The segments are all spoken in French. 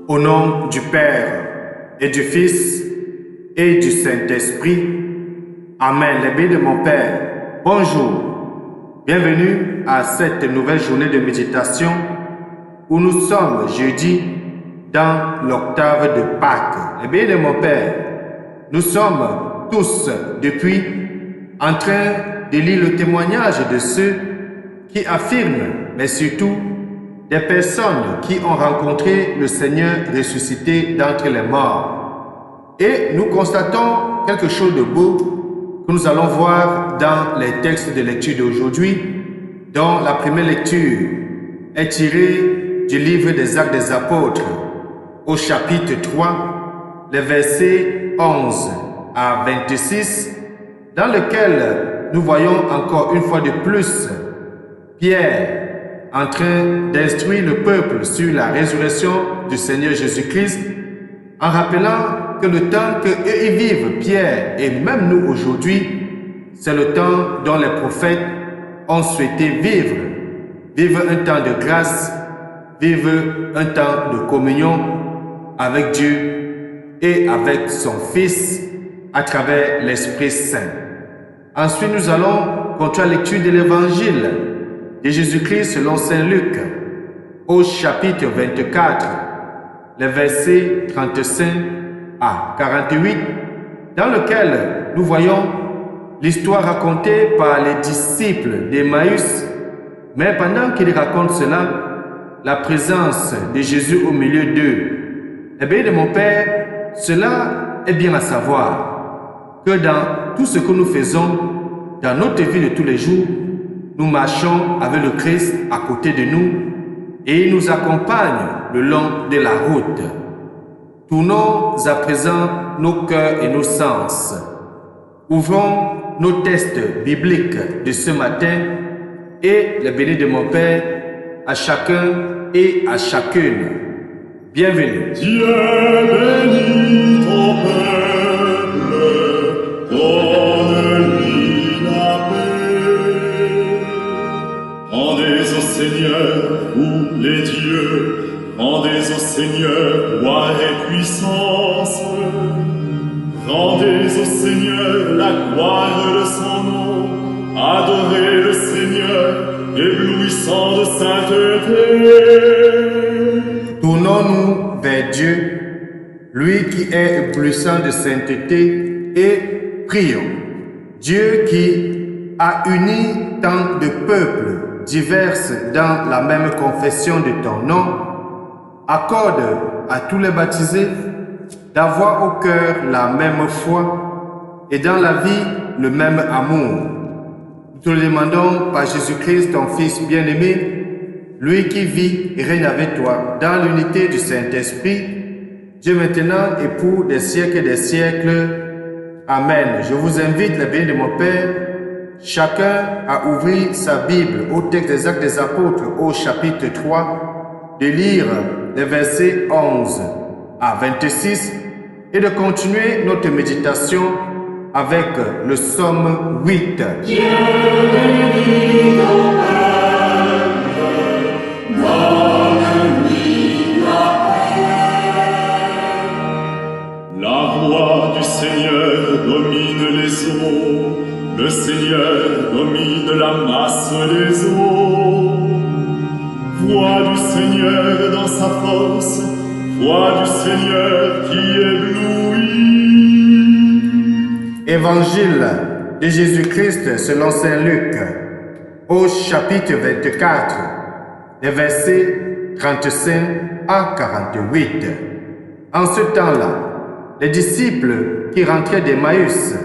Au nom du Père et du Fils et du Saint-Esprit. Amen. Les bénis de mon Père. Bonjour. Bienvenue à cette nouvelle journée de méditation où nous sommes jeudi dans l'octave de Pâques. Les bénis de mon Père. Nous sommes tous depuis en train de lire le témoignage de ceux qui affirment, mais surtout des personnes qui ont rencontré le Seigneur ressuscité d'entre les morts. Et nous constatons quelque chose de beau que nous allons voir dans les textes de lecture d'aujourd'hui, dont la première lecture est tirée du livre des Actes des Apôtres, au chapitre 3, les versets 11 à 26, dans lequel nous voyons encore une fois de plus Pierre en train d'instruire le peuple sur la résurrection du Seigneur Jésus-Christ, en rappelant que le temps qu'eux y vivent, Pierre et même nous aujourd'hui, c'est le temps dont les prophètes ont souhaité vivre. Vivre un temps de grâce, vivre un temps de communion avec Dieu et avec son Fils à travers l'Esprit Saint. Ensuite, nous allons continuer la lecture de l'Évangile de Jésus-Christ selon Saint Luc, au chapitre 24, les versets 35 à 48, dans lequel nous voyons l'histoire racontée par les disciples d'Emmaüs, mais pendant qu'ils racontent cela, la présence de Jésus au milieu d'eux. Eh bien, de mon Père, cela est bien à savoir que dans tout ce que nous faisons, dans notre vie de tous les jours, nous marchons avec le Christ à côté de nous et il nous accompagne le long de la route. Tournons à présent nos cœurs et nos sens. Ouvrons nos textes bibliques de ce matin et les bénis de mon Père à chacun et à chacune. Bienvenue. Dieu bénit ton peuple, donne-lui la paix. Rendez au Seigneur, vous les dieux, rendez au Seigneur gloire et puissance. Rendez au Seigneur la gloire de son nom, adorez le Seigneur, éblouissant de sainteté. Tournons-nous vers Dieu, lui qui est éblouissant de sainteté, et prions. Dieu qui a uni tant de peuples divers dans la même confession de ton nom, accorde à tous les baptisés d'avoir au cœur la même foi et dans la vie le même amour. Nous te le demandons par Jésus-Christ, ton Fils bien-aimé, lui qui vit et règne avec toi dans l'unité du Saint-Esprit, Dieu maintenant et pour des siècles et des siècles. Amen. Je vous invite, les bénis de mon Père, chacun à ouvrir sa Bible au texte des Actes des Apôtres au chapitre 3, de lire les versets 11 à 26 et de continuer notre méditation avec le psaume 8. Dieu bénit ton peuple, donne-lui la paix. La voix du Seigneur domine les eaux, le Seigneur domine la masse des eaux. Voix du Seigneur dans sa force, voix du Seigneur qui éblouit. Évangile de Jésus-Christ selon Saint Luc, au chapitre 24, les versets 35 à 48. En ce temps-là, les disciples qui rentraient d'Emmaüs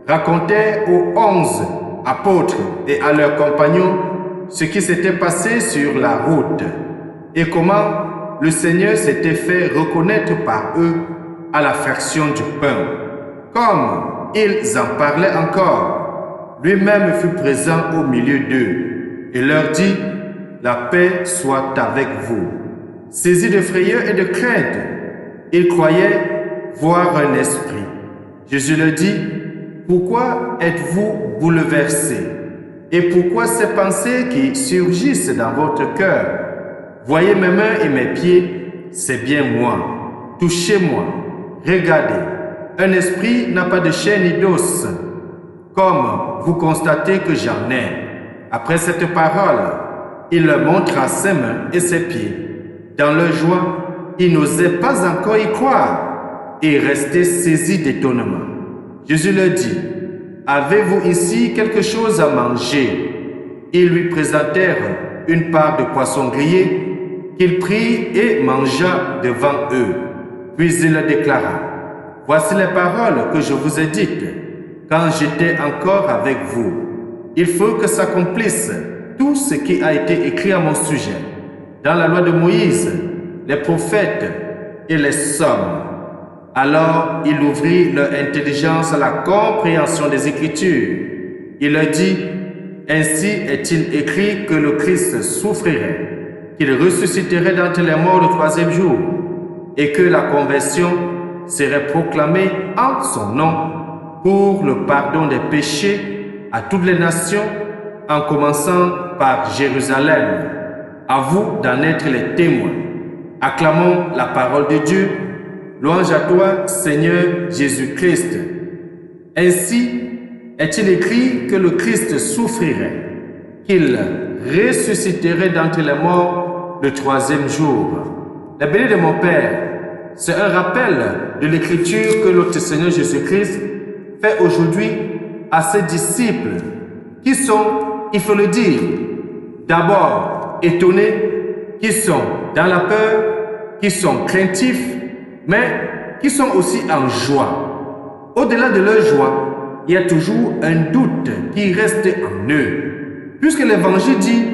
racontaient aux 11 apôtres et à leurs compagnons ce qui s'était passé sur la route et comment le Seigneur s'était fait reconnaître par eux à la fraction du pain. Comme ils en parlaient encore, lui-même fut présent au milieu d'eux et leur dit « La paix soit avec vous ». Saisis de frayeur et de crainte, ils croyaient voir un esprit. Jésus leur dit « Pourquoi êtes-vous bouleversés ? Et pourquoi ces pensées qui surgissent dans votre cœur? Voyez mes mains et mes pieds, c'est bien moi. Touchez-moi. Regardez. Un esprit n'a pas de chair ni d'os, comme vous constatez que j'en ai. Après cette parole, il leur montra ses mains et ses pieds. Dans leur joie, ils n'osaient pas encore y croire et restaient saisis d'étonnement. Jésus leur dit, « Avez-vous ici quelque chose à manger ?» Ils lui présentèrent une part de poisson grillé qu'il prit et mangea devant eux. Puis il leur déclara, « Voici les paroles que je vous ai dites quand j'étais encore avec vous. Il faut que s'accomplisse tout ce qui a été écrit à mon sujet dans la loi de Moïse, les prophètes et les psaumes. » Alors il ouvrit leur intelligence à la compréhension des Écritures. Il leur dit, « Ainsi est-il écrit que le Christ souffrirait, qu'il ressusciterait d'entre les morts le troisième jour, et que la conversion serait proclamée en son nom pour le pardon des péchés à toutes les nations, en commençant par Jérusalem. À vous d'en être les témoins. Acclamons la parole de Dieu. Louange à toi, Seigneur Jésus-Christ. Ainsi est-il écrit que le Christ souffrirait, qu'il ressusciterait d'entre les morts le troisième jour. La bénie de mon Père, c'est un rappel de l'écriture que notre Seigneur Jésus-Christ fait aujourd'hui à ses disciples qui sont, il faut le dire, d'abord étonnés, qui sont dans la peur, qui sont craintifs, mais qui sont aussi en joie. Au-delà de leur joie, il y a toujours un doute qui reste en eux. Puisque l'Évangile dit,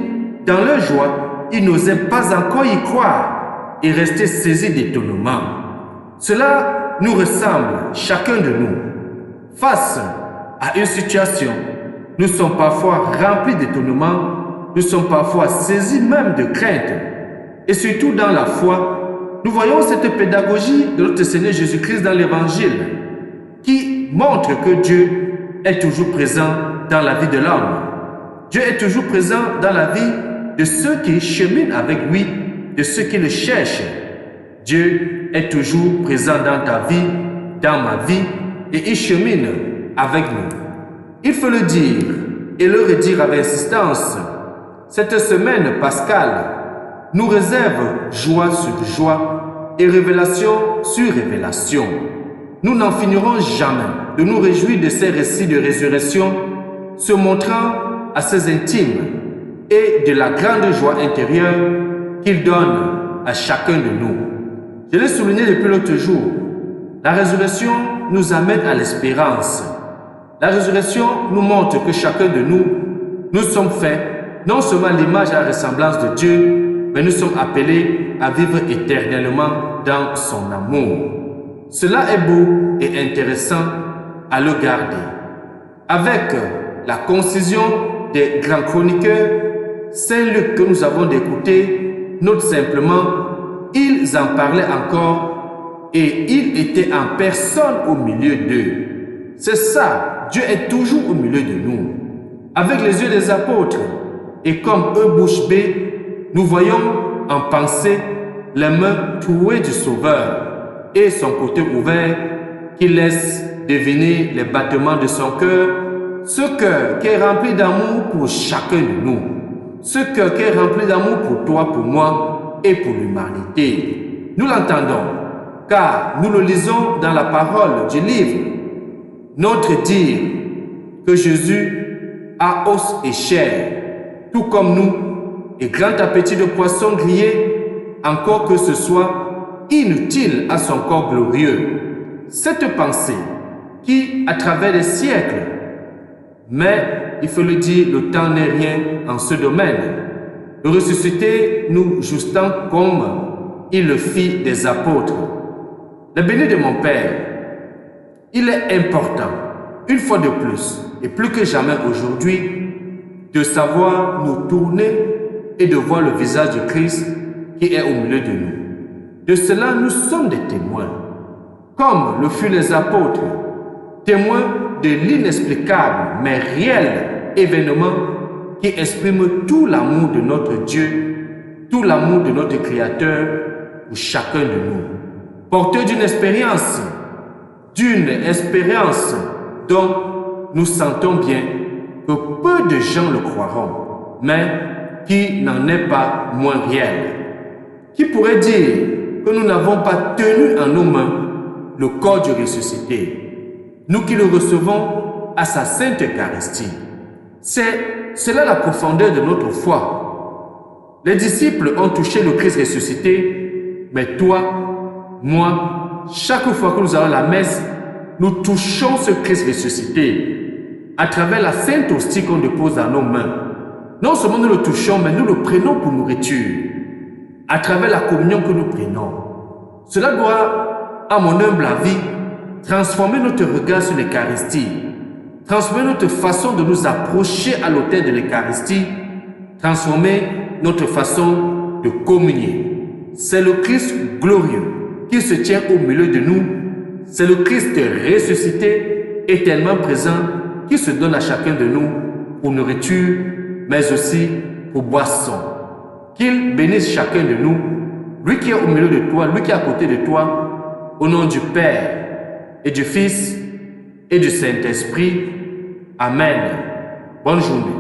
dans leur joie, ils n'osaient pas encore y croire et restaient saisis d'étonnement. Cela nous ressemble, chacun de nous. Face à une situation, nous sommes parfois remplis d'étonnement, nous sommes parfois saisis même de crainte. Et surtout dans la foi, nous voyons cette pédagogie de notre Seigneur Jésus-Christ dans l'Évangile qui montre que Dieu est toujours présent dans la vie de l'homme. Dieu est toujours présent dans la vie de ceux qui cheminent avec lui, de ceux qui le cherchent. Dieu est toujours présent dans ta vie, dans ma vie, et il chemine avec nous. Il faut le dire et le redire avec insistance. Cette semaine pascale nous réserve joie sur joie et révélation sur révélation. Nous n'en finirons jamais de nous réjouir de ces récits de résurrection se montrant à ses intimes et de la grande joie intérieure qu'il donne à chacun de nous. Je l'ai souligné depuis l'autre jour, la résurrection nous amène à l'espérance. La résurrection nous montre que chacun de nous, nous sommes faits non seulement à l'image et à la ressemblance de Dieu, mais nous sommes appelés à vivre éternellement dans son amour. Cela est beau et intéressant à le garder. Avec la concision des grands chroniqueurs, Saint Luc que nous avons d'écouter, note simplement, ils en parlaient encore et il était en personne au milieu d'eux. C'est ça, Dieu est toujours au milieu de nous. Avec les yeux des apôtres, et comme eux bouche bée, nous voyons en pensée les mains trouées du Sauveur et son côté ouvert qui laisse deviner les battements de son cœur, ce cœur qui est rempli d'amour pour chacun de nous, ce cœur qui est rempli d'amour pour toi, pour moi et pour l'humanité. Nous l'entendons, car nous le lisons dans la parole du livre. Notre dire que Jésus a os et chair, tout comme nous, et grand appétit de poisson grillé, encore que ce soit inutile à son corps glorieux. Cette pensée qui, à travers les siècles, mais il faut le dire, le temps n'est rien en ce domaine. Le ressuscité nous justant comme il le fit des apôtres. Le béni de mon Père, il est important, une fois de plus, et plus que jamais aujourd'hui, de savoir nous tourner et de voir le visage de Christ qui est au milieu de nous. De cela, nous sommes des témoins, comme le furent les apôtres, témoins de l'inexplicable mais réel événement qui exprime tout l'amour de notre Dieu, tout l'amour de notre Créateur pour chacun de nous. Porteur d'une espérance dont nous sentons bien que peu de gens le croiront, mais qui n'en est pas moins réel. Qui pourrait dire que nous n'avons pas tenu en nos mains le corps du ressuscité, nous qui le recevons à sa sainte Eucharistie? C'est là la profondeur de notre foi. Les disciples ont touché le Christ ressuscité, mais toi, moi, chaque fois que nous allons à la messe, nous touchons ce Christ ressuscité à travers la sainte hostie qu'on dépose dans nos mains. Non seulement nous le touchons, mais nous le prenons pour nourriture, à travers la communion que nous prenons. Cela doit, à mon humble avis, transformer notre regard sur l'Eucharistie, transformer notre façon de nous approcher à l'autel de l'Eucharistie, transformer notre façon de communier. C'est le Christ glorieux qui se tient au milieu de nous. C'est le Christ ressuscité, éternellement présent, qui se donne à chacun de nous pour nourriture, mais aussi pour boisson. Qu'il bénisse chacun de nous, lui qui est au milieu de toi, lui qui est à côté de toi, au nom du Père et du Fils et du Saint-Esprit. Amen. Bonne journée.